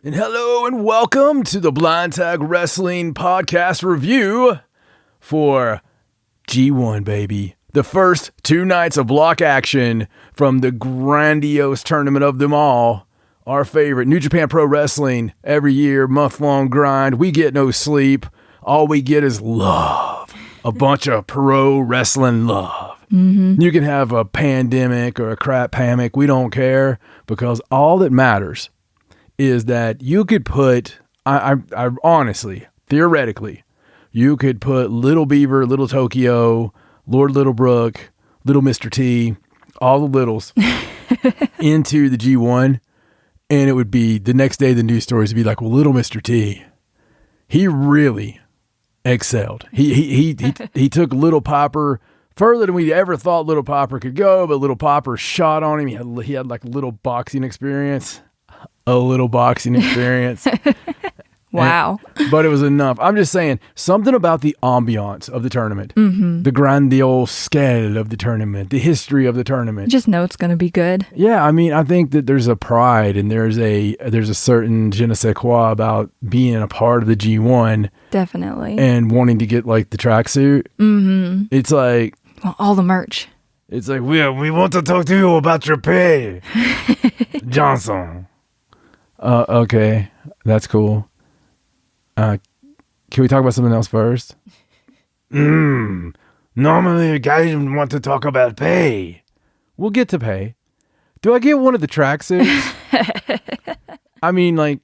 And hello and welcome to the Blind Tag Wrestling Podcast review for G1, baby. The first 2 nights of block action from the grandiose tournament of them all. Our favorite, New Japan Pro Wrestling. Every year, month-long grind. We get no sleep. All we get is love. A bunch of pro wrestling love. Mm-hmm. You can have a pandemic or a crap hammock. We don't care, because all that matters is that you could put, I honestly, theoretically, you could put Little Beaver, Little Tokyo, Lord Littlebrook, Little Mr. T, all the littles into the G1, and it would be, the next day the news stories would be like, well, Little Mr. T, he really excelled. He took Little Popper further than we ever thought Little Popper could go, but Little Popper shot on him. He had like a little boxing experience. Wow. But it was enough. I'm just saying, something about the ambiance of the tournament, the grandiose scale of the tournament, the history of the tournament. Just know it's going to be good. Yeah, I mean, I think that there's a pride and there's a certain je ne sais quoi about being a part of the G1. Definitely. And wanting to get like the tracksuit. Mm-hmm. It's like... Well, all the merch. It's like, we want to talk to you about your pay, Johnson. Okay, that's cool. Can we talk about something else first? Normally guys want to talk about pay. We'll get to pay. Do I get one of the tracksuits? I mean, like,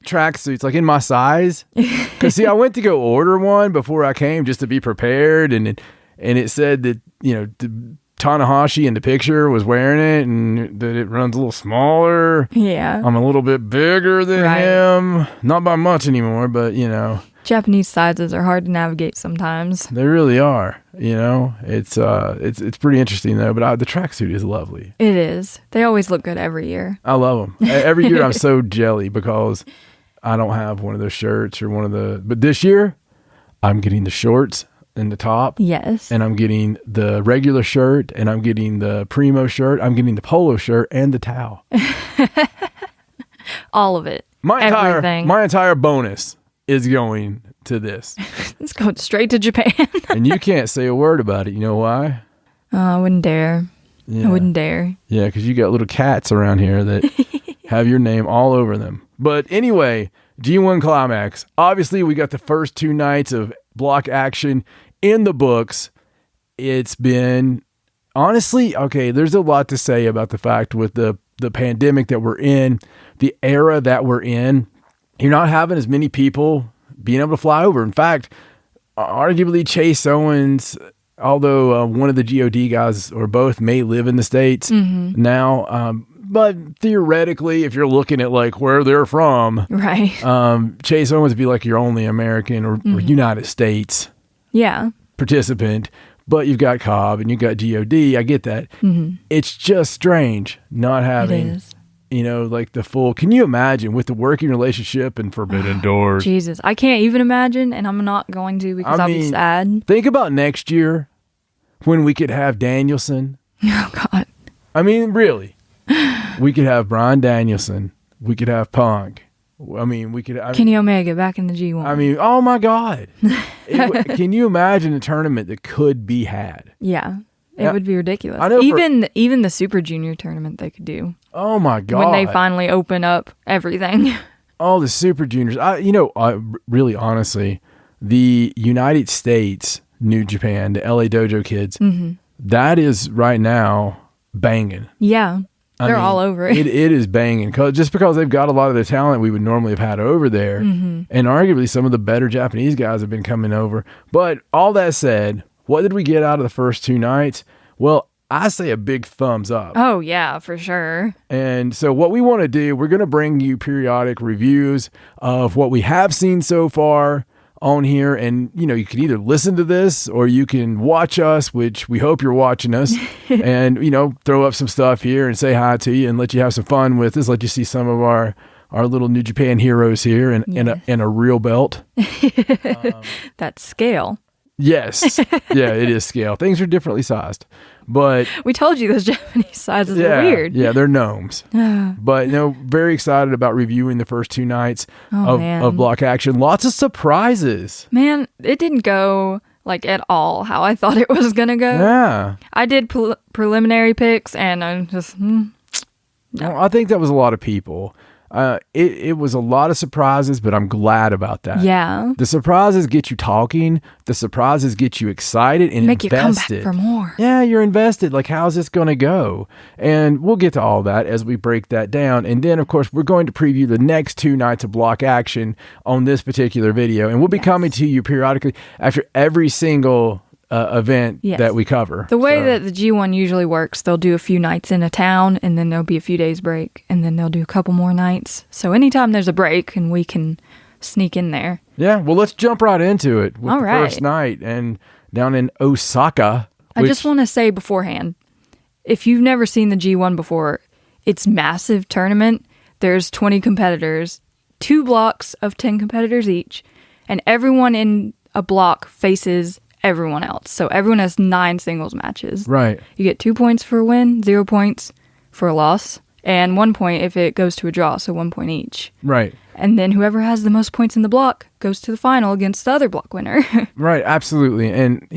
tracksuits, like in my size? Because, see, I went to go order one before I came just to be prepared, and it said that, you know, Tana Hoshi in the picture was wearing it, and that it runs a little smaller. Yeah. I'm a little bit bigger than him. Not by much anymore, but, you know. Japanese sizes are hard to navigate sometimes. They really are, you know. It's pretty interesting, though, but the tracksuit is lovely. It is. They always look good every year. I love them. Every year I'm so jelly because I don't have one of those shirts or one of the... But this year, I'm getting the shorts and the top. Yes. And I'm getting the regular shirt, and I'm getting the Primo shirt. I'm getting the polo shirt and the towel. All of it. My entire bonus is going to this. It's going straight to Japan. And you can't say a word about it. You know why? I wouldn't dare. Yeah. I wouldn't dare. Yeah, because you got little cats around here that have your name all over them. But anyway, G1 Climax. Obviously, we got the first 2 nights of block action in the books. It's been, honestly, okay, there's a lot to say about the fact with the pandemic that we're in, the era that we're in. You're not having as many people being able to fly over. In fact, arguably Chase Owens, although one of the GOD guys or both may live in the States now, but theoretically, if you're looking at like where they're from, right? Chase Owens would be like your only American or United States participant. But you've got Cobb and you've got GOD. I get that. It's just strange not having, you know, like the full. Can you imagine with the working relationship and Forbidden Doors? Jesus, I can't even imagine, and I'm not going to because I'll be sad. Think about next year when we could have Danielson. Oh God. I mean, really. We could have Bryan Danielson. We could have Punk. I mean, we could... Kenny Omega back in the G1. I mean, oh my God. Can you imagine a tournament that could be had? Yeah. It would be ridiculous. I know even the Super Junior tournament they could do. Oh my God. When they finally open up everything. Oh, the Super Juniors. Really, honestly, the United States, New Japan, the LA Dojo kids, that is right now banging. Yeah. They're all over it. It is banging. Just because they've got a lot of the talent we would normally have had over there. And arguably some of the better Japanese guys have been coming over. But all that said, what did we get out of the first 2 nights? Well, I say a big thumbs up. Oh, yeah, for sure. And so what we want to do, we're going to bring you periodic reviews of what we have seen so far on here. And, you know, you can either listen to this or you can watch us, which we hope you're watching us, and, you know, throw up some stuff here and say hi to you and let you have some fun with us. Let you see some of our little New Japan heroes here and a real belt. That scale. Yes. Yeah, it is scale. Things are differently sized. But we told you those Japanese sizes yeah, were weird. Yeah, they're gnomes. But very excited about reviewing the first 2 nights of block action. Lots of surprises. Man, it didn't go like at all how I thought it was gonna go. Yeah, I did preliminary picks, and I'm just no. Well, I think that was a lot of people. It was a lot of surprises, but I'm glad about that. Yeah. The surprises get you talking. The surprises get you excited and make invested. You come back for more. Yeah, you're invested. Like, how's this going to go? And we'll get to all that as we break that down. And then, of course, we're going to preview the next 2 nights of block action on this particular video. And we'll be coming to you periodically after every single event that we cover. The way that the G1 usually works, they'll do a few nights in a town, and then there'll be a few days break, and then they'll do a couple more nights. So anytime there's a break, and we can sneak in there. Yeah, well, let's jump right into it with the first night and down in Osaka. I just want to say beforehand, if you've never seen the G1 before, it's massive tournament. There's 20 competitors, 2 blocks of 10 competitors each, and everyone in a block faces everyone else. So everyone has 9 singles matches. Right. You get 2 points for a win, 0 points for a loss, and 1 point if it goes to a draw, so 1 point each. Right. And then whoever has the most points in the block goes to the final against the other block winner. Right, absolutely. And,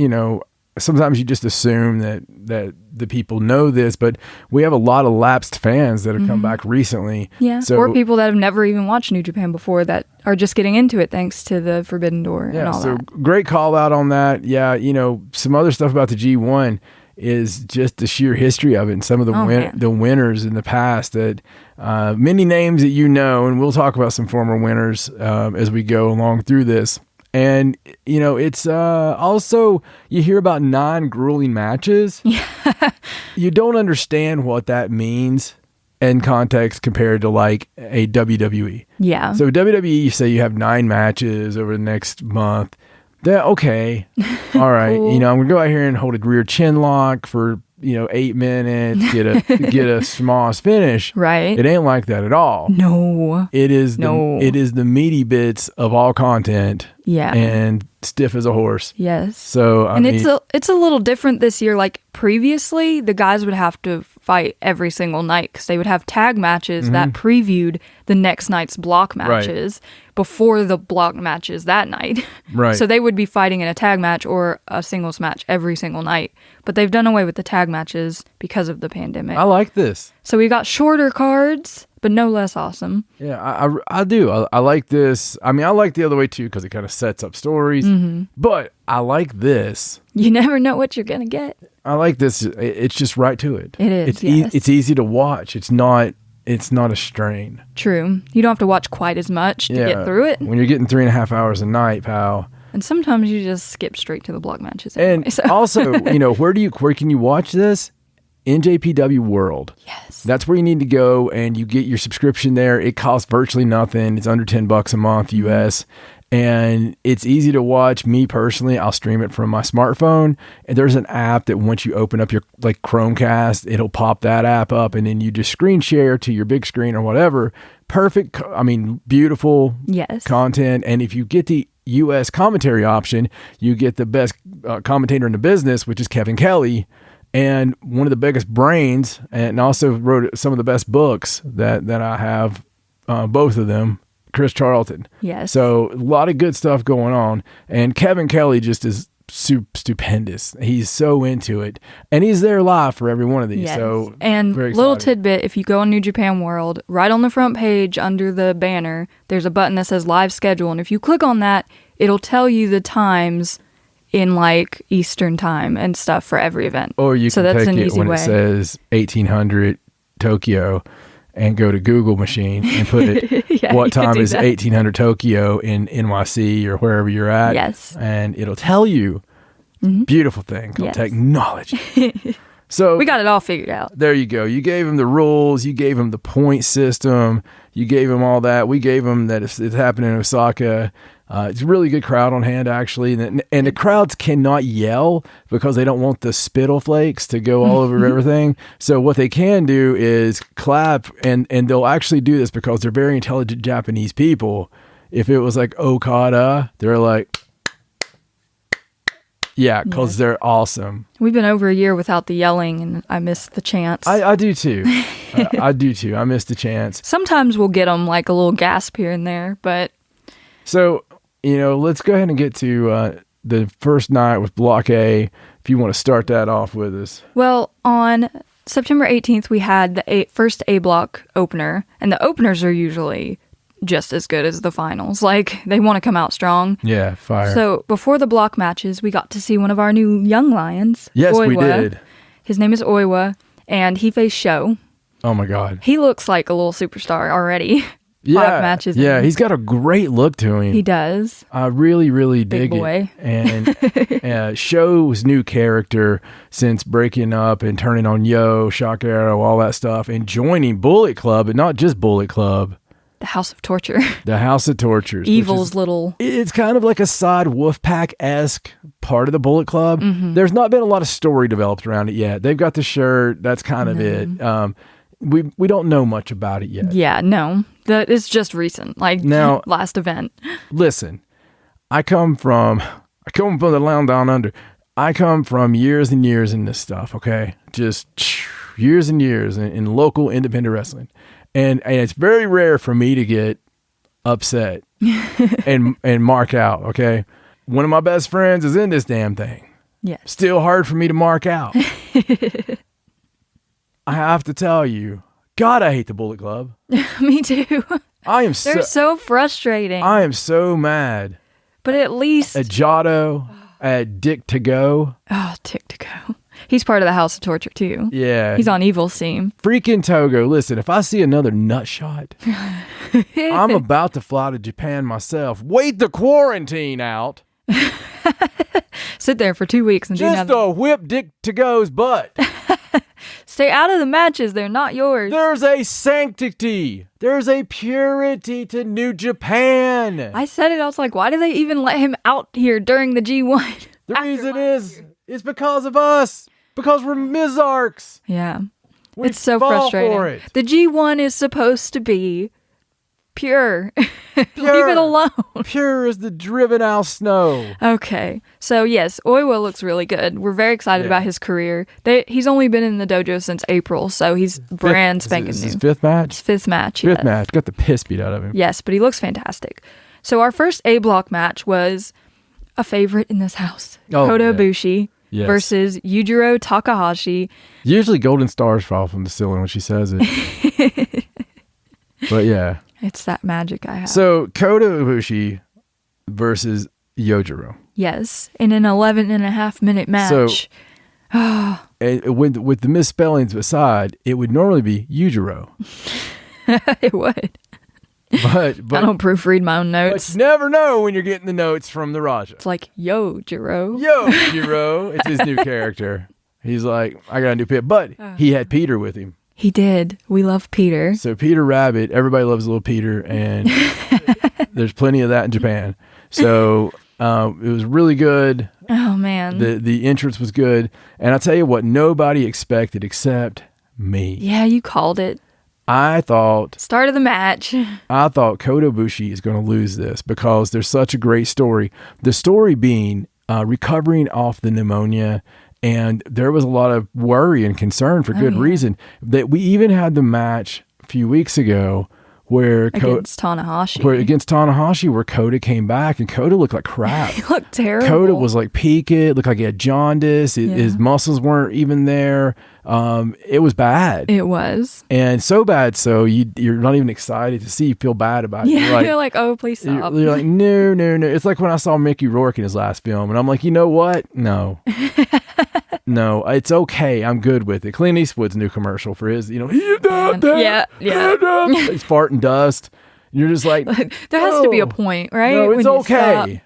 sometimes you just assume that the people know this, but we have a lot of lapsed fans that have come back recently. Yeah, or people that have never even watched New Japan before that are just getting into it thanks to the Forbidden Door and all that. Great call out on that. Yeah, some other stuff about the G1 is just the sheer history of it and some of the winners in the past that many names that and we'll talk about some former winners as we go along through this. And, it's also, you hear about 9 grueling matches. Yeah. You don't understand what that means in context compared to like a WWE. Yeah. So WWE, you say you have 9 matches over the next month. Okay. All right. Cool. I'm going to go out here and hold a rear chin lock for 8 minutes, get a Smoss finish. Right. It ain't like that at all. No. It is the meaty bits of all content. Yeah. And stiff as a horse. Yes. So it's a little different this year. Like previously, the guys would have to fight every single night because they would have tag matches that previewed the next night's block matches before the block matches that night. Right. So they would be fighting in a tag match or a singles match every single night. But they've done away with the tag matches because of the pandemic. I like this. So we got shorter cards, but no less awesome. Yeah, I do. I like this. I mean, I like the other way too because it kind of sets up stories. But I like this. You never know what you're going to get. I like this. It's just right to it. It is, it's easy to watch. It's not a strain. True. You don't have to watch quite as much to get through it. When you're getting 3.5 hours a night, pal. And sometimes you just skip straight to the block matches anyway, and also, where can you watch this? NJPW World. Yes. That's where you need to go, and you get your subscription there. It costs virtually nothing. It's under $10 a month US. And it's easy to watch. Me personally, I'll stream it from my smartphone. And there's an app that once you open up your like Chromecast, it'll pop that app up, and then you just screen share to your big screen or whatever. Perfect. I mean, beautiful content. And if you get the US commentary option, you get the best commentator in the business, which is Kevin Kelly, and one of the biggest brains, and also wrote some of the best books that I have, both of them. Chris Charlton. Yes. So a lot of good stuff going on. And Kevin Kelly just is stupendous. He's so into it. And he's there live for every one of these. Yes. So and little tidbit, if you go on New Japan World, right on the front page under the banner, there's a button that says live schedule. And if you click on that, it'll tell you the times in like Eastern time and stuff for every event. Or you can that's take an it easy when way. it says 1800 Tokyo and go to Google machine and put it, what time is 1800 Tokyo in NYC or wherever you're at. Yes. And it'll tell you. Beautiful thing called technology. So we got it all figured out. There you go. You gave him the rules. You gave him the point system. You gave him all that. We gave him that it's happening in Osaka. It's a really good crowd on hand, actually. And the crowds cannot yell because they don't want the spittle flakes to go all over everything. So what they can do is clap, and they'll actually do this because they're very intelligent Japanese people. If it was like Okada, they're like, Yeah, because they're awesome. We've been over a year without the yelling, and I miss the chants. I do too. I do too. I miss the chants. Sometimes we'll get them like a little gasp here and there, but... So, let's go ahead and get to the first night with Block A, if you want to start that off with us. Well, on September 18th, we had the first A block opener, and the openers are usually just as good as the finals. Like, they want to come out strong. Yeah, fire. So, before the block matches, we got to see one of our new young lions. Yes, Oiwa. we did. His name is Oiwa, and he faced Sho. Oh, my God. He looks like a little superstar already. Yeah, 5 matches yeah, in. he's got a great look to him. He does. I really, really dig Big boy. it. And Sho's new character since breaking up and turning on Shock Arrow, all that stuff, and joining Bullet Club, but not just Bullet Club. The House of Torture. The House of Tortures. Evil's little... It's kind of like a side Wolfpack-esque part of the Bullet Club. Mm-hmm. There's not been a lot of story developed around it yet. They've got the shirt. That's kind of it. We don't know much about it yet. Yeah, no. It's just recent. Like, now, last event. Listen, I come from the land down under. I come from years and years in this stuff, okay? Just years and years in local independent wrestling. And it's very rare for me to get upset and mark out, okay? One of my best friends is in this damn thing. Yeah. Still hard for me to mark out. I have to tell you, God, I hate the Bullet Club. Me too. They're so frustrating. I am so mad. But at least... At Giotto, at Dick to Go. Oh, Dick to Go. He's part of the House of Torture, too. Yeah. He's on Evil's team. Freaking Togo. Listen, if I see another nut shot, I'm about to fly to Japan myself. Wait the quarantine out. Sit there for 2 weeks and do nothing. Just to whip Dick to Go's butt. Stay out of the matches. They're not yours. There's a sanctity. There's a purity to New Japan. I said it. I was like, why do they even let him out here during the G1? The reason is because of us. Because we're Mizarks. Yeah. We it's so fall frustrating. for it. The G1 is supposed to be pure. Pure. Leave it alone. Pure as the driven out snow. Okay. So, yes, Oiwa looks really good. We're very excited about his career. He's only been in the dojo since April, so he's brand spanking new. His fifth match? His fifth match, Fifth match. Got the piss beat out of him. Yes, but he looks fantastic. So, our first A block match was a favorite in this house. Kodobushi versus Yujiro Takahashi. Usually golden stars fall from the ceiling when she says it. But yeah. It's that magic I have. So, Kodobushi versus Yojiro. Yes, in an 11.5-minute match. So, with the misspellings aside, it would normally be Yujiro. It would. But I don't proofread my own notes. But you never know when you're getting the notes from the Raja. It's like, Yojiro. Yojiro. It's his new character. He's like, I got a new pit. But he had Peter with him. He did. We love Peter. So Peter Rabbit, everybody loves little Peter, and there's plenty of that in Japan. So it was really good. Oh, man. The entrance was good. And I'll tell you what, nobody expected except me. Yeah, you called it. I thought... Start of the match. I thought Kodobushi is going to lose this because there's such a great story. The story being recovering off the pneumonia. And there was a lot of worry and concern for good reason. That we even had the match a few weeks ago where against Tana Hoshi. Where Kota came back and Kota looked like crap. He looked terrible. Kota was like peaked, looked like he had jaundice. His muscles weren't even there. It was bad. It was. And so bad so you're not even excited to see. You feel bad about it. Yeah, you're like, oh, please stop. You're like, no. It's like when I saw Mickey Rourke in his last film and I'm like, you know what? No. No, it's okay. I'm good with it. Clint Eastwood's new commercial for his, he's farting dust. You're just like, there has to be a point, right? No, it's okay.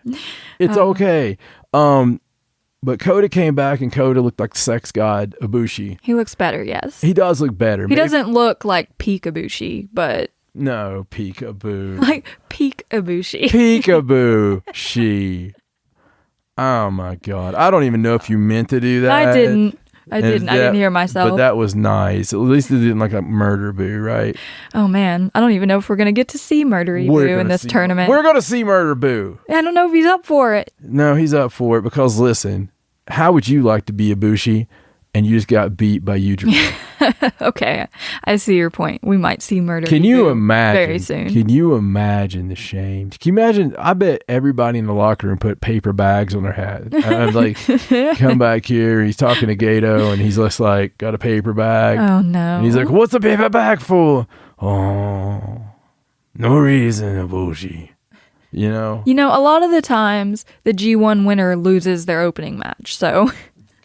It's okay. But Kota came back and Kota looked like sex god Ibushi. He looks better, yes. He does look better. He doesn't look like peak Ibushi, but... No, peekaboo. Like peak Ibushi. Peekaboo-shi. Oh my God. I don't even know if you meant to do that. I didn't. I didn't hear myself. But that was nice. At least it didn't like a murder boo, right? Oh man. I don't even know if we're going to get to see Murdery Boo in this tournament. We're going to see Murder Boo. I don't know if he's up for it. No, he's up for it because listen, how would you like to be Ibushi and you just got beat by Yujiro? Okay, I see your point. We might see murder. Can you imagine? Very soon. Can you imagine the shame? Can you imagine? I bet everybody in the locker room put paper bags on their head. I'm like, come back here. He's talking to Gato, and he's just like, got a paper bag. Oh, no. And he's like, what's the paper bag for? Oh, no reason, Ibushi. You know? You know, a lot of the times, the G1 winner loses their opening match, so...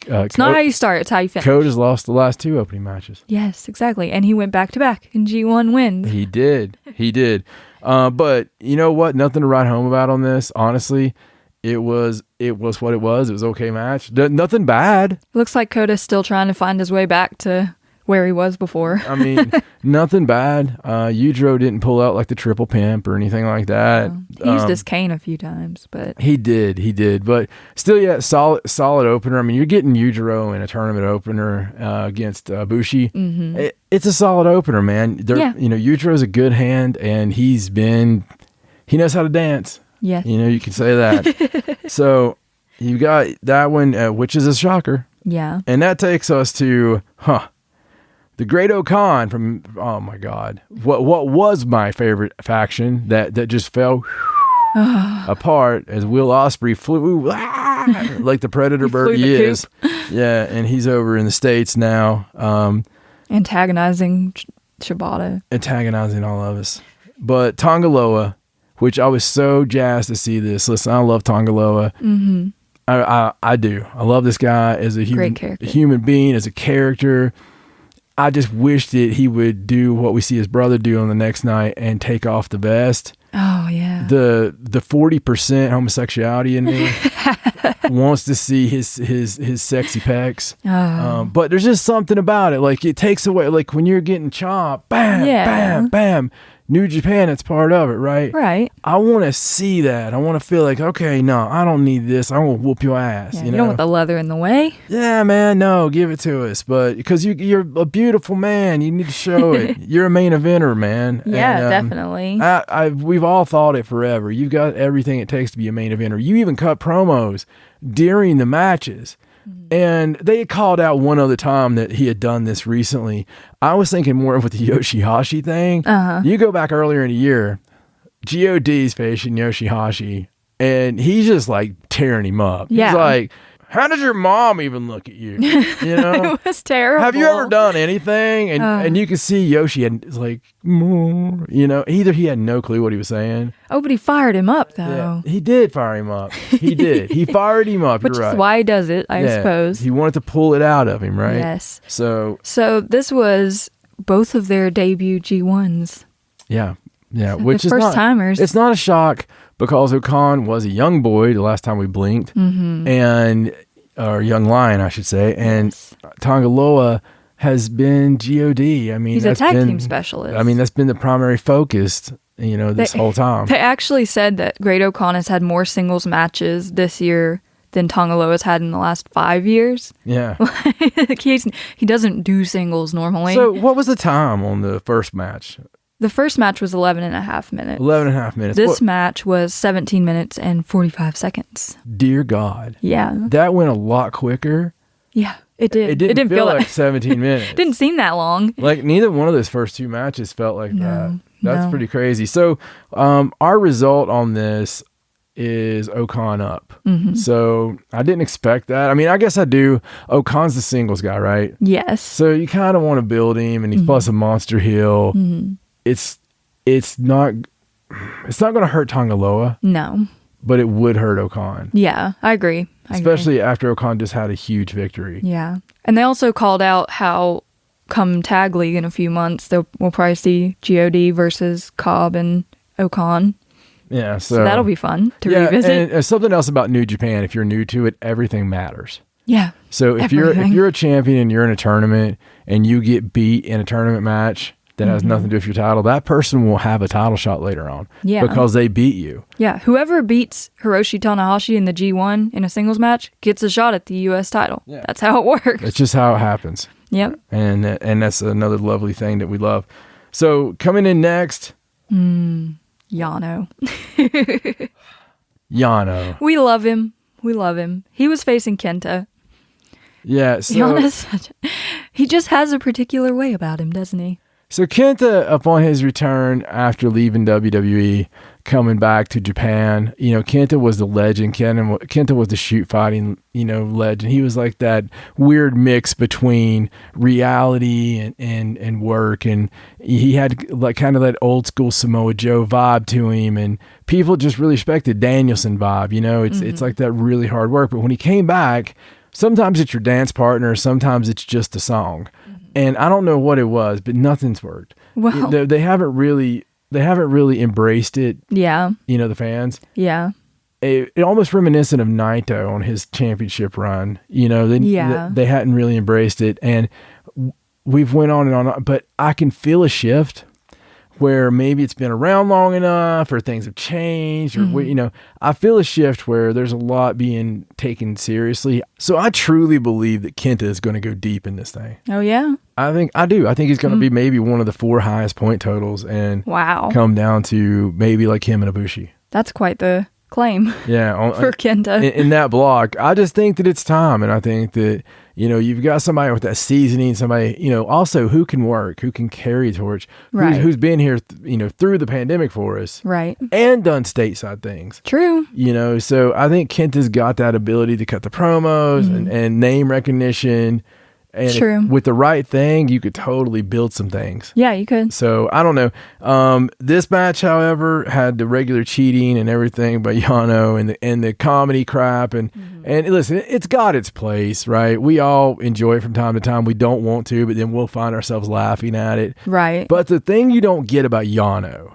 it's not how you start, it's how you finish. Code has lost the last 2 opening matches. Yes, exactly. And he went back-to-back in G1 wins. He did. But you know what? Nothing to write home about on this. Honestly, it was what it was. It was an okay match. Nothing bad. Looks like Koda's still trying to find his way back to where he was before. I mean, nothing bad. Yujiro didn't pull out like the triple pimp or anything like that. He used his cane a few times, but... He did. But still, yeah, solid opener. I mean, you're getting Yujiro in a tournament opener against Bushi. Mm-hmm. It's a solid opener, man. You know, Yujiro's a good hand, and he knows how to dance. Yeah. You know, you can say that. So you got that one, which is a shocker. Yeah. And that takes us to, the Great Okan from, oh my God, what was my favorite faction that just fell apart as Will Ospreay flew like the predator bird he is. Yeah, and he's over in the States now. Antagonizing Shibata. Antagonizing all of us. But Tonga Loa, which I was so jazzed to see this. Listen, I love Tonga Loa. Mm-hmm. I do. I love this guy as a human being, as a character. I just wish that he would do what we see his brother do on the next night and take off the vest. Oh, yeah. The 40% homosexuality in me wants to see his sexy pecs. Oh. But there's just something about it. Like, it takes away, like when you're getting chopped, bam, bam, bam. New Japan, it's part of it, right? Right. I want to see that. I want to feel like, okay, no, I don't need this. I want to whoop your ass. Yeah, you know? Don't want the leather in the way. Yeah, man, no, give it to us. But because you're a beautiful man, you need to show it. You're a main eventer, man. Yeah, definitely. We've all thought it forever. You've got everything it takes to be a main eventer. You even cut promos during the matches. And they had called out one other time that he had done this recently. I was thinking more of with the Yoshihashi thing. Uh-huh. You go back earlier in the year, GOD's facing Yoshihashi, and he's just like tearing him up. Yeah. He's like, how did your mom even look at you? You know? It was terrible. Have you ever done anything? And you can see Yoshi had like, you know, either he had no clue what he was saying. Oh, but he fired him up, though. Yeah, he did fire him up. He did. He fired him up. Which You're right. is why he does it, I suppose. He wanted to pull it out of him, right? Yes. So this was both of their debut G1s. Yeah. Yeah. So which is first timers. It's not a shock because Okan was a young boy the last time we blinked. Mm-hmm. Or young lion, I should say. And Tonga Loa has been GOD. I mean, he's a tag team specialist. I mean, that's been the primary focus, you know, this whole time. They actually said that Great Okan has had more singles matches this year than Tonga Loa's had in the last 5 years. Yeah. Like he doesn't do singles normally. So what was the time on the first match? The first match was 11 and a half minutes. 11 and a half minutes. This match was 17 minutes and 45 seconds. Dear God. Yeah. That went a lot quicker. Yeah, it did. It didn't feel like 17 minutes. Didn't seem that long. Like neither one of those first 2 matches felt like that. That's no. pretty crazy. So our result on this is Okan up. Mm-hmm. So I didn't expect that. I mean, I guess I do. Okan's the singles guy, right? Yes. So you kind of want to build him, and he's plus a monster heel. Mm-hmm. It's not going to hurt Tonga Loa. No. But it would hurt Okan. Yeah, I agree. Especially after Okan just had a huge victory. Yeah. And they also called out how come Tag League in a few months, we'll probably see GOD versus Cobb and Okan. Yeah, so that'll be fun to revisit. And something else about New Japan, if you're new to it, everything matters. Yeah. So if you're a champion and you're in a tournament and you get beat in a tournament match that has nothing to do with your title, that person will have a title shot later on. Yeah. Because they beat you. Yeah. Whoever beats Hiroshi Tanahashi in the G1 in a singles match gets a shot at the U.S. title. Yeah. That's how it works. It's just how it happens. Yep. And that's another lovely thing that we love. So coming in next. Yano. Yano. We love him. we love him. He was facing Kenta. Yeah, so Giannis, he just has a particular way about him, doesn't he? So Kenta, upon his return after leaving WWE, coming back to Japan, Kenta was the legend. Kenta was the shoot fighting, legend. He was like that weird mix between reality and work, and he had like kind of that old school Samoa Joe vibe to him, and people just really respected Danielson vibe. It's like that really hard work. But when he came back, sometimes it's your dance partner, sometimes it's just a song. And I don't know what it was, but nothing's worked. Well, they haven't really embraced it. Yeah. The fans. Yeah. It almost reminiscent of Naito on his championship run. They hadn't really embraced it, and we've went on and on. But I can feel a shift where maybe it's been around long enough, or things have changed, or I feel a shift where there's a lot being taken seriously. So I truly believe that Kenta is going to go deep in this thing. Oh yeah. I think he's going to be maybe one of the 4 highest point totals, and come down to maybe like him and Ibushi. That's quite the claim. Yeah, for Kenta in that block. I just think that it's time, and I think that you've got somebody with that seasoning, somebody also who can work, who can carry a torch, who's been here through the pandemic for us, right, and done stateside things. True. So I think Kenta's got that ability to cut the promos and name recognition. And True. With the right thing, you could totally build some things. Yeah, you could. So I don't know. This match, however, had the regular cheating and everything by Yano and the comedy crap and listen, it's got its place, right? We all enjoy it from time to time. We don't want to, but then we'll find ourselves laughing at it. Right. But the thing you don't get about Yano.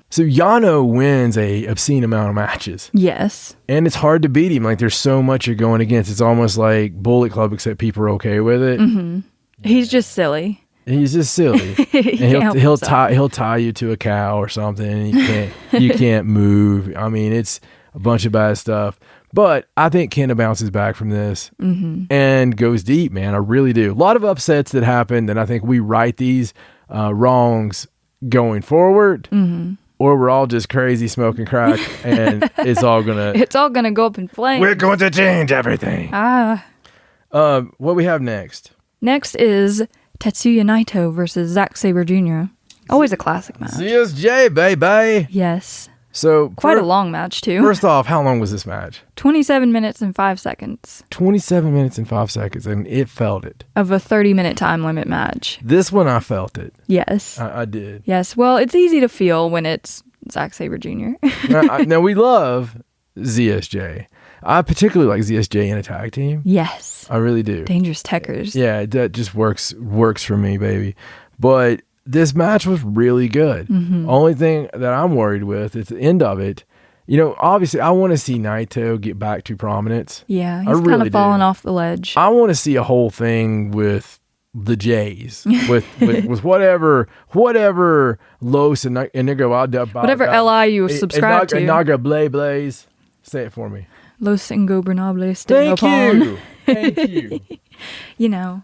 So Yano wins a obscene amount of matches. Yes. And it's hard to beat him. Like there's so much you're going against. It's almost like Bullet Club, except people are okay with it. He's just silly. He's just silly. And he'll tie you to a cow or something. And you can't move. I mean, it's a bunch of bad stuff. But I think Kenta bounces back from this and goes deep, man. I really do. A lot of upsets that happened, and I think we right these wrongs going forward, or we're all just crazy smoking crack, and it's all gonna go up in flames. We're going to change everything. What we have next? Next is Tetsuya Naito versus Zack Saber Jr. Always a classic match. ZSJ, baby. Yes. So quite a long match too. First off, how long was this match? 27 minutes and 5 seconds. 27 minutes and 5 seconds, and it felt it. Of a 30-minute time limit match. This one, I felt it. Yes. I did. Yes. Well, it's easy to feel when it's Zack Saber Jr. now, we love ZSJ. I particularly like ZSJ in a tag team. Yes. I really do. Dangerous Techers. Yeah, that just works for me, baby. But this match was really good. Only thing that I'm worried with is the end of it. Obviously, I want to see Naito get back to prominence. Yeah, he's kind of falling off the ledge. I want to see a whole thing with the Jays, with whatever Los and Nigo, whatever LI you subscribe to. Naga Blaze. Say it for me. Los Ingobernables. Thank you.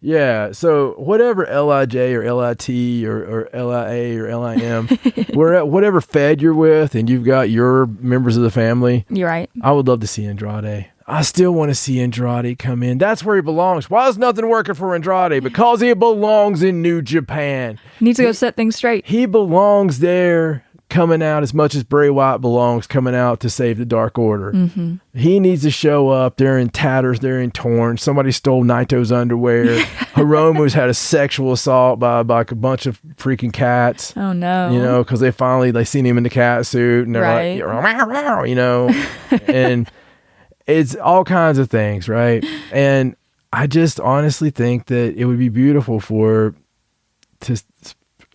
Yeah, so whatever LIJ or LIT or LIA or LIM, whatever Fed you're with and you've got your members of the family. You're right. I would love to see Andrade. I still want to see Andrade come in. That's where he belongs. Why is nothing working for Andrade? Because he belongs in New Japan. He needs to go set things straight. He belongs there, coming out as much as Bray Wyatt belongs coming out to save the Dark Order. He needs to show up. They're in tatters. They're in torn. Somebody stole Naito's underwear. Hiromu's had a sexual assault by like a bunch of freaking cats. Oh no. Because they seen him in the cat suit and they're like, and it's all kinds of things, right? And I just honestly think that it would be beautiful for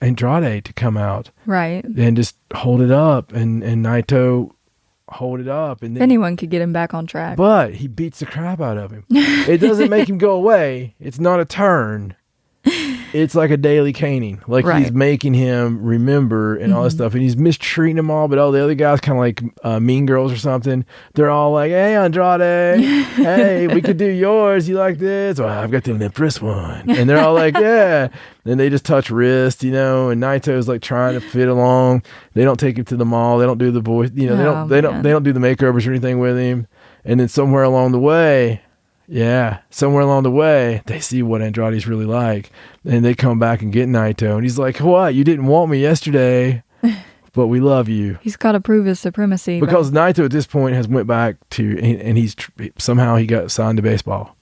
Andrade to come out, right, and just hold it up, and Naito hold it up, and then, anyone could get him back on track. But he beats the crap out of him. It doesn't make him go away. It's not a turn. It's like a daily caning. Like he's making him remember and all this stuff. And he's mistreating them all, but all the other guys kind of like Mean Girls or something. They're all like, hey, Andrade, hey, we could do yours. You like this? Well, I've got the limp one. And they're all like, yeah. Then they just touch wrist, and Naito's like trying to fit along. They don't take him to the mall. They don't do the voice, they don't do the makeovers or anything with him. And then somewhere along the way, they see what Andrade's really like. And they come back and get Naito. And he's like, what? You didn't want me yesterday, but we love you. He's got to prove his supremacy. Because Naito at this point has went back to, and he's somehow he got signed to baseball.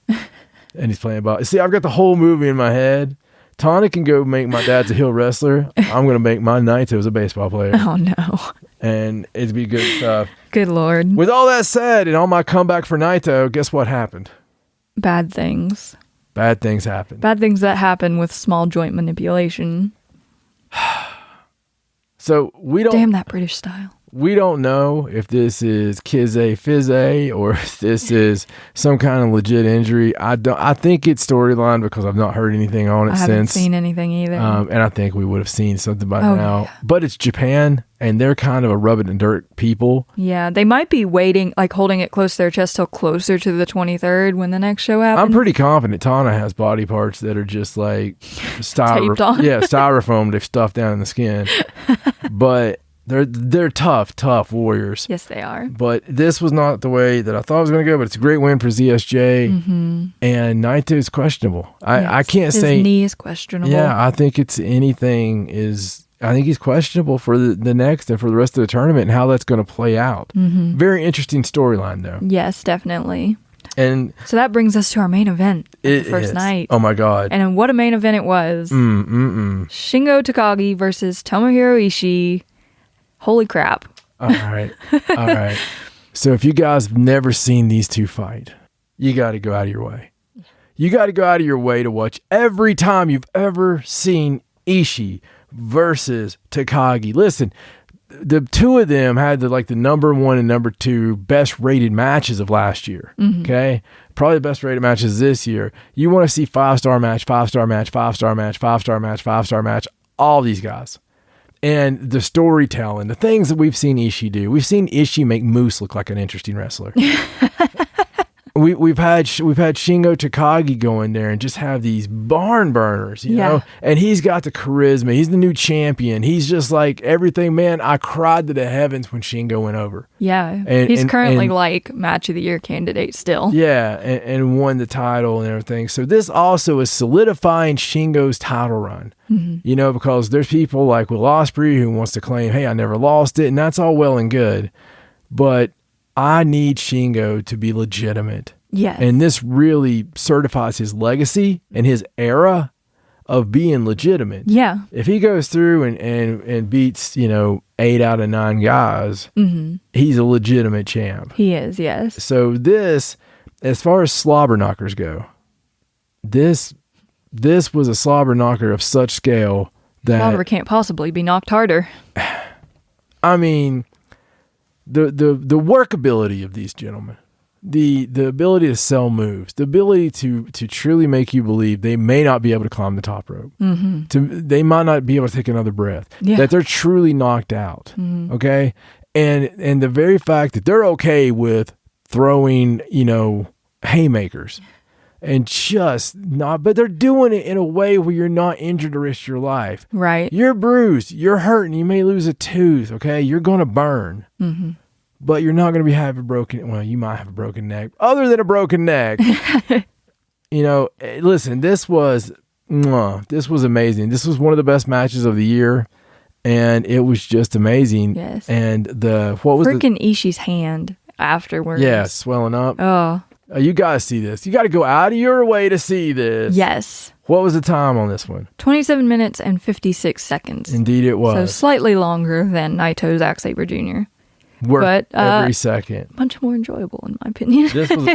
And he's playing ball. See, I've got the whole movie in my head. Tana can go make my dad's a heel wrestler. I'm going to make my Naito as a baseball player. Oh, no. And it'd be good stuff. Good Lord. With all that said, and on my comeback for Naito, guess what happened? Bad things. Bad things happened. Bad things that happen with small joint manipulation. So we don't... Damn that British style. We don't know if this is Kize Fize or if this is some kind of legit injury. I think it's storyline because I've not heard anything on it since. I haven't seen anything either. And I think we would have seen something by now. Yeah. But it's Japan, and they're kind of a rub it in dirt people. Yeah, they might be waiting, like holding it close to their chest till closer to the 23rd when the next show happens. I'm pretty confident Tana has body parts that are just like styrofoam they've stuffed down in the skin. But they're tough warriors. Yes, they are. But this was not the way that I thought it was going to go, but it's a great win for ZSJ. Mm-hmm. And Naito is questionable. Yes, I can't say... His knee is questionable. Yeah, I think it's anything is... I think he's questionable for the next and for the rest of the tournament and how that's going to play out. Mm-hmm. Very interesting storyline, though. Yes, definitely. And so that brings us to our main event the first night. Oh, my God. And what a main event it was. Shingo Takagi versus Tomohiroishi. Holy crap. All right. So if you guys have never seen these two fight, you got to go out of your way. You got to go out of your way to watch every time you've ever seen Ishii versus Takagi. Listen, the two of them had the number one and number two best rated matches of last year. Mm-hmm. Okay? Probably the best rated matches this year. You want to see 5-star match, 5-star match, 5-star match, 5-star match, 5-star match, all these guys. And the storytelling, the things that we've seen Ishii do. We've seen Ishii make Moose look like an interesting wrestler. We've had Shingo Takagi go in there and just have these barn burners, you know? And he's got the charisma. He's the new champion. He's just like everything. Man, I cried to the heavens when Shingo went over. Yeah. He's currently like match of the year candidate still. Yeah, and won the title and everything. So this also is solidifying Shingo's title run. Mm-hmm. You know, because there's people like Will Ospreay who wants to claim, hey, I never lost it, and that's all well and good. But I need Shingo to be legitimate. Yeah. And this really certifies his legacy and his era of being legitimate. Yeah. If he goes through and beats, 8 out of 9 guys, mm-hmm. he's a legitimate champ. He is, yes. So this, as far as slobber knockers go, this was a slobber knocker of such scale that... Slobber can't possibly be knocked harder. I mean... The workability of these gentlemen, the ability to sell moves, the ability to truly make you believe they may not be able to climb the top rope, mm-hmm. They might not be able to take another breath, that they're truly knocked out, mm-hmm. okay? And the very fact that they're okay with throwing, haymakers and just not, but they're doing it in a way where you're not injured the rest of your life. Right. You're bruised. You're hurting. You may lose a tooth. Okay. You're going to burn, mm-hmm. but you're not going to have a broken, well, you might have a broken neck. Other than a broken neck, listen, this was amazing. This was one of the best matches of the year. And it was just amazing. Yes. And what was freaking Ishii's hand afterwards. Yeah. Swelling up. Oh. You guys see this. You got to go out of your way to see this. Yes. What was the time on this one? 27 minutes and 56 seconds. Indeed it was. So slightly longer than Naito Zack Saber Jr. Worth every second. Much more enjoyable, in my opinion.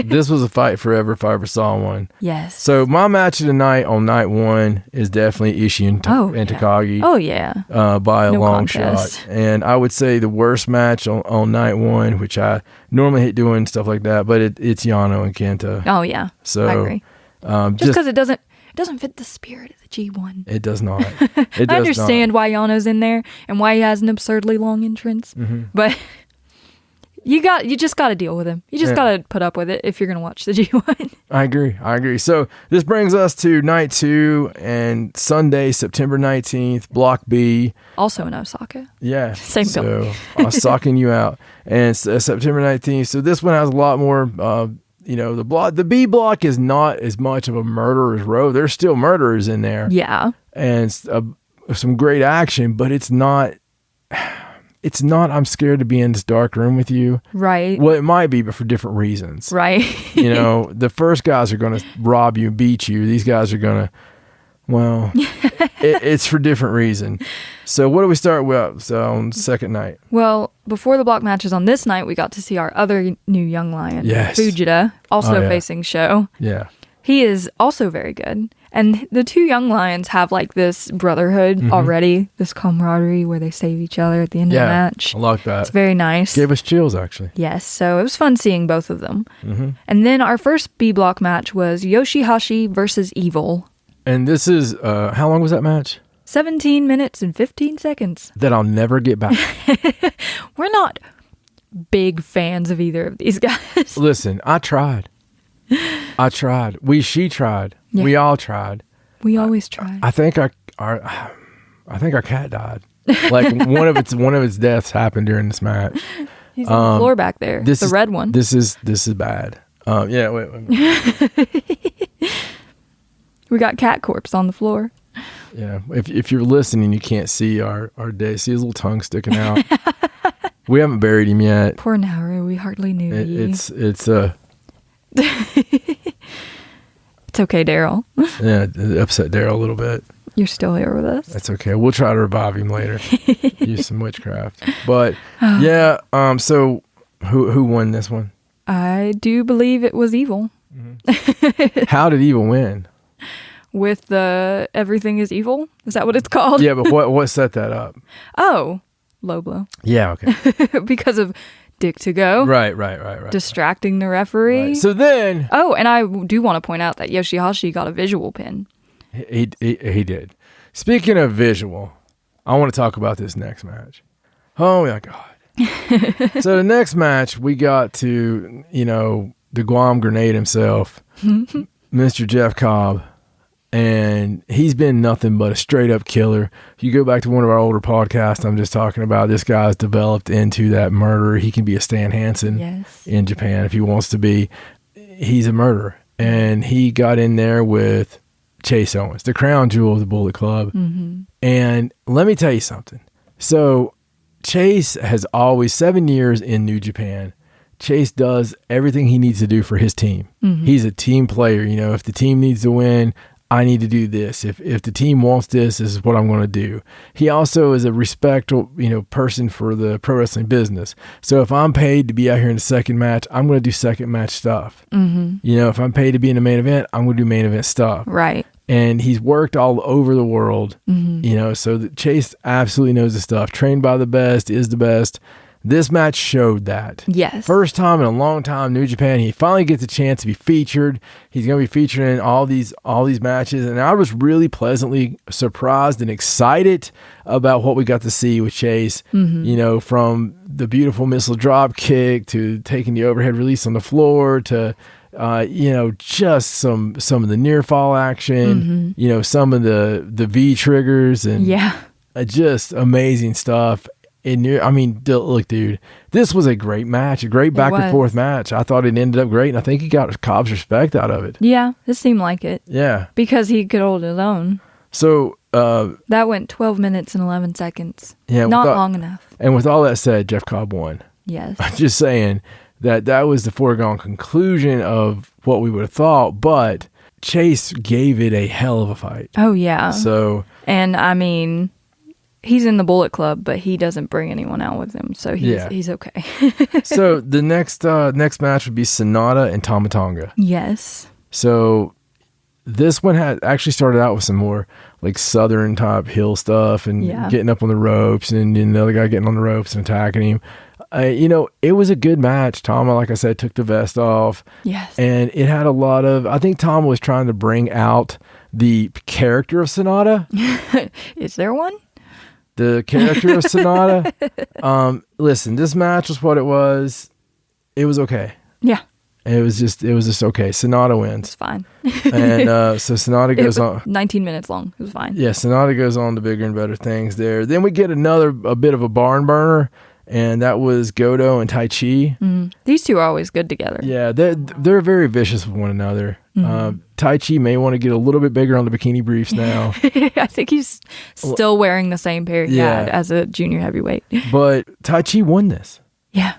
This was a fight forever if I ever saw one. Yes. So my match of the night on night one is definitely Ishii and Takagi. Oh, yeah. By a long shot. And I would say the worst match on night one, which I normally hate doing stuff like that, but it's Yano and Kenta. Oh, yeah. So, I agree. Just because it doesn't fit the spirit of the G1. It does not. I understand why Yano's in there and why he has an absurdly long entrance, mm-hmm. but... You just got to deal with him. You just got to put up with it if you're going to watch the G1. I agree. So this brings us to night 2 and Sunday, September 19th, Block B. Also in Osaka. Yeah. Same So I was socking you out. And it's, September 19th. So this one has a lot more, the B block is not as much of a murderer's row. There's still murderers in there. Yeah. And some great action, but it's not, I'm scared to be in this dark room with you. Right. Well, it might be, but for different reasons. Right. The first guys are going to rob you, beat you. These guys are going to, it's for different reason. So what do we start with on second night? Well, before the block matches on this night, we got to see our other new young lion, Fujita, also facing Sho. Yeah. He is also very good. And the two young lions have like this brotherhood already, this camaraderie where they save each other at the end of the match. I like that. It's very nice. Gave us chills, actually. Yes, so it was fun seeing both of them. And then our first B block match was Yoshihashi versus Evil. And this is, how long was that match? 17 minutes and 15 seconds. That I'll never get back. We're not big fans of either of these guys. Listen, I tried. She tried. Yeah. We all tried. We always try. I think our cat died. Like one of its deaths happened during this match. He's on the floor back there. The red one. This is bad. Wait. We got cat corpse on the floor. Yeah. If you're listening, you can't see our day. See his little tongue sticking out. We haven't buried him yet. Poor Nauru. We hardly knew you. It's It's okay, Daryl. Yeah, it upset Daryl a little bit. You're still here with us. That's okay. We'll try to revive him later. Use some witchcraft. But so who won this one? I do believe it was Evil. How did Evil win? With the Everything is Evil? Is that what it's called? Yeah, but what set that up? Oh, low blow. Yeah, okay. Because of Dick to go. Right. Distracting the referee. Right. So then... Oh, and I do want to point out that Yoshihashi got a visual pin. He did. Speaking of visual, I want to talk about this next match. Oh, my God. So the next match, we got to, the Guam grenade himself, Mr. Jeff Cobb. And he's been nothing but a straight up killer. If you go back to one of our older podcasts, I'm just talking about this guy's developed into that murderer. He can be a Stan Hansen in Japan if he wants to be. He's a murderer. And he got in there with Chase Owens, the crown jewel of the Bullet Club. And let me tell you something. So Chase has always, 7 years in New Japan, Chase does everything he needs to do for his team. He's a team player. If the team needs to win, I need to do this. If the team wants this is what I'm going to do. He also is a respectful, person for the pro wrestling business. So if I'm paid to be out here in the second match, I'm going to do second match stuff. If I'm paid to be in the main event, I'm going to do main event stuff. Right. And he's worked all over the world, so Chase absolutely knows the stuff. Trained by the best, is the best. This match showed that. Yes. First time in a long time, New Japan, he finally gets a chance to be featured. He's going to be featured in all these matches. And I was really pleasantly surprised and excited about what we got to see with Chase. From the beautiful missile drop kick to taking the overhead release on the floor to, just some of the near fall action, some of the V triggers and just amazing stuff. Look, dude, this was a great match, a great back and forth match. I thought it ended up great, and I think he got Cobb's respect out of it. Yeah, this seemed like it. Yeah. Because he could hold his own. So... that went 12 minutes and 11 seconds. Yeah. Not long enough. And with all that said, Jeff Cobb won. Yes. I'm just saying that was the foregone conclusion of what we would have thought, but Chase gave it a hell of a fight. Oh, yeah. So... And, he's in the Bullet Club, but he doesn't bring anyone out with him, so he's okay. So the next match would be Sonata and Tama Tonga. Yes. So this one had actually started out with some more like southern type hill stuff and getting up on the ropes and another guy getting on the ropes and attacking him. It was a good match. Tama, like I said, took the vest off. Yes. And it had a lot of, I think Tama was trying to bring out the character of Sonata. Is there one? The character of Sonata. Listen, this match was what it was. It was okay. Yeah. It was just okay. Sonata wins. It's fine. And so Sonata goes on. 19 minutes long. It was fine. Yeah, Sonata goes on to bigger and better things there. Then we get a bit of a barn burner, and that was Goto and Taichi. These two are always good together. Yeah, they're very vicious with one another. Taichi may want to get a little bit bigger on the bikini briefs now. I think he's still wearing the same pair he had as a junior heavyweight. But Taichi won this. Yeah.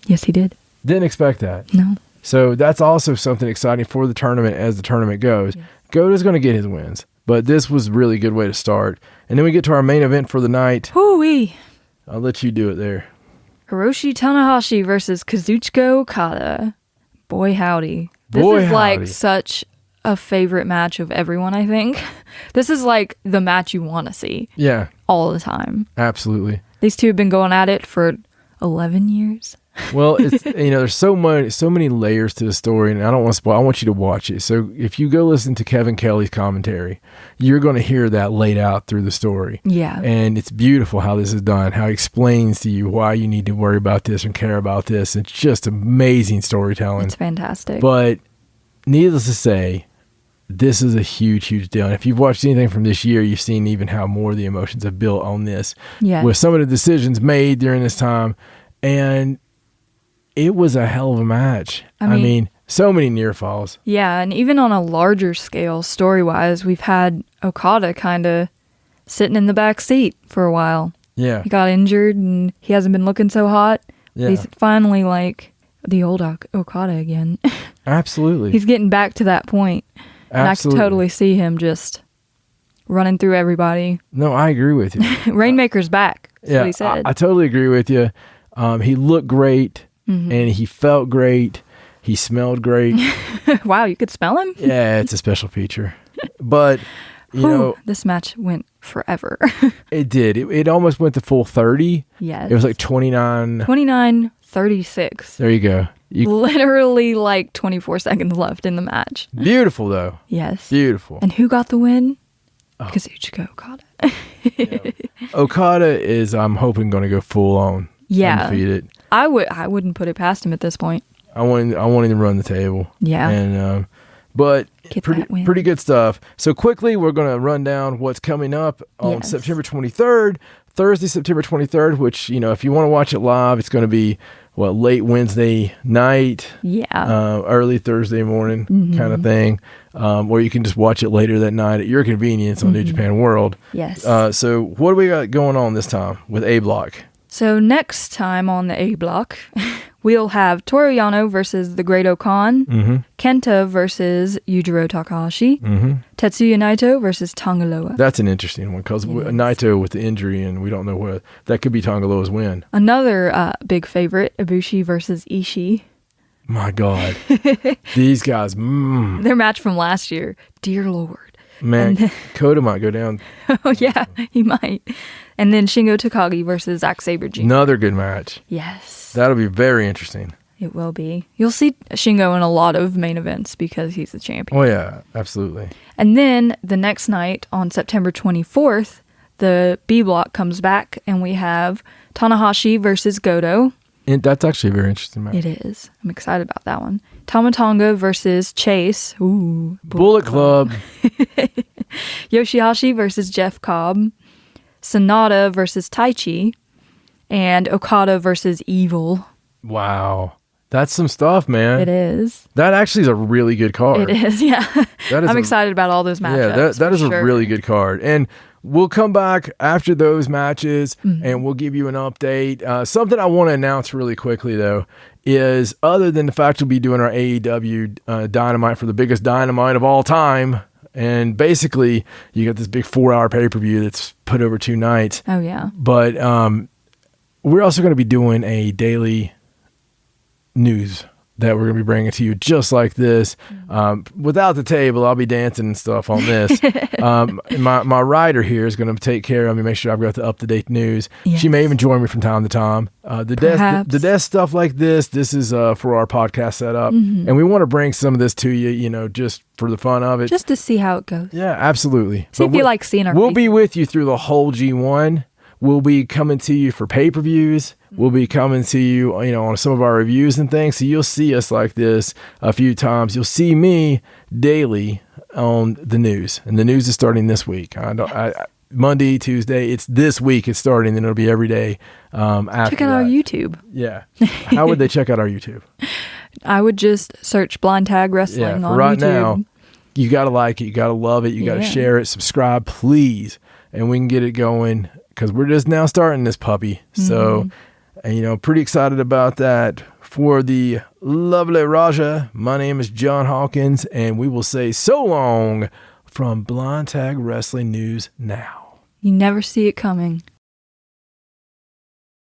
Yes, he did. Didn't expect that. No. So that's also something exciting for the tournament as the tournament goes. Yes. Goto's going to get his wins, but this was a really good way to start. And then we get to our main event for the night. Hoo-wee. I'll let you do it there. Hiroshi Tanahashi versus Kazuchika Okada. Boy, howdy. This is like such a favorite match of everyone, I think. This is like the match you want to see. Yeah. All the time. Absolutely. These two have been going at it for 11 years. Well, it's there's so many layers to the story, and I don't want to spoil. I want you to watch it. So if you go listen to Kevin Kelly's commentary, you're going to hear that laid out through the story. Yeah. And it's beautiful how this is done, how he explains to you why you need to worry about this and care about this. It's just amazing storytelling. It's fantastic. But needless to say, this is a huge, huge deal. And if you've watched anything from this year, you've seen even how more the emotions have built on this. Yeah. With some of the decisions made during this time. And it was a hell of a match. I mean, so many near falls. Yeah, and even on a larger scale, story-wise, we've had Okada kind of sitting in the back seat for a while. Yeah. He got injured, and he hasn't been looking so hot. Yeah. He's finally like the old Okada again. Absolutely. He's getting back to that point. Absolutely. And I can totally see him just running through everybody. No, I agree with you. Rainmaker's back. That's what he said. I totally agree with you. He looked great. And he felt great. He smelled great. Wow, you could smell him? Yeah, it's a special feature. But, you know. This match went forever. It did. It almost went to full 30. Yes. It was like 29. 29:36. There you go. Literally like 24 seconds left in the match. Beautiful, though. Yes. Beautiful. And who got the win? Kazuchika Okada. Yeah. Okada is, I'm hoping, going to go full on. Yeah. Undefeated. I wouldn't put it past him at this point. I want him to run the table. Yeah. And but pretty good stuff. So quickly, we're going to run down what's coming up on September 23rd, Thursday, September 23rd, which, if you want to watch it live, it's going to be late Wednesday night. Yeah. Early Thursday morning kind of thing. Or you can just watch it later that night at your convenience on New Japan World. Yes. So what do we got going on this time with A Block? So next time on the A block, we'll have Toru Yano versus the Great Okan, Kenta versus Yujiro Takahashi, Tetsuya Naito versus Tangaloa. That's an interesting one because Naito with the injury, and we don't know where that could be Tangaloa's win. Another big favorite, Ibushi versus Ishii. My God, these guys. Their match from last year, dear Lord. Man, Kota might go down. Oh yeah, he might. And then Shingo Takagi versus Zack Saber Jr. Another good match. Yes. That'll be very interesting. It will be. You'll see Shingo in a lot of main events because he's the champion. Oh, yeah. Absolutely. And then the next night on September 24th, the B block comes back and we have Tanahashi versus Goto. And that's actually a very interesting match. It is. I'm excited about that one. Tamatonga versus Chase. Ooh. Bullet Club. Yoshihashi versus Jeff Cobb. Sonata versus Taichi, and Okada versus Evil. Wow. That's some stuff, man. It is. That actually is a really good card. It is, yeah. I'm excited about all those matchups. Yeah, that is a really good card. And we'll come back after those matches, and we'll give you an update. Something I want to announce really quickly, though, is other than the fact we'll be doing our AEW Dynamite for the biggest Dynamite of all time, and basically, you got this big 4-hour pay-per-view that's put over 2 nights. Oh, yeah. But we're also going to be doing a daily news that we're going to be bringing to you just like this. Without the table, I'll be dancing and stuff on this. My writer here is going to take care of me, make sure I've got the up-to-date news. Yes. She may even join me from time to time. The desk stuff like this is for our podcast setup. And we want to bring some of this to you, just for the fun of it. Just to see how it goes. Yeah, absolutely. See if you like seeing our We'll be with you through the whole G1. we'll be coming to you for pay-per-views. We'll be coming to you, on some of our reviews and things. So you'll see us like this a few times. You'll see me daily on the news, and the news is starting this week. Monday, Tuesday. It's this week. It's starting, and it'll be every day. After check out our YouTube. Yeah. How would they check out our YouTube? I would just search Blind Tag Wrestling on right YouTube. Now, you got to like it. You got to love it. You got to share it. Subscribe, please. And we can get it going because we're just now starting this puppy. So, pretty excited about that. For the lovely Raja, my name is John Hawkins, and we will say so long from Blind Tag Wrestling News Now. You never see it coming.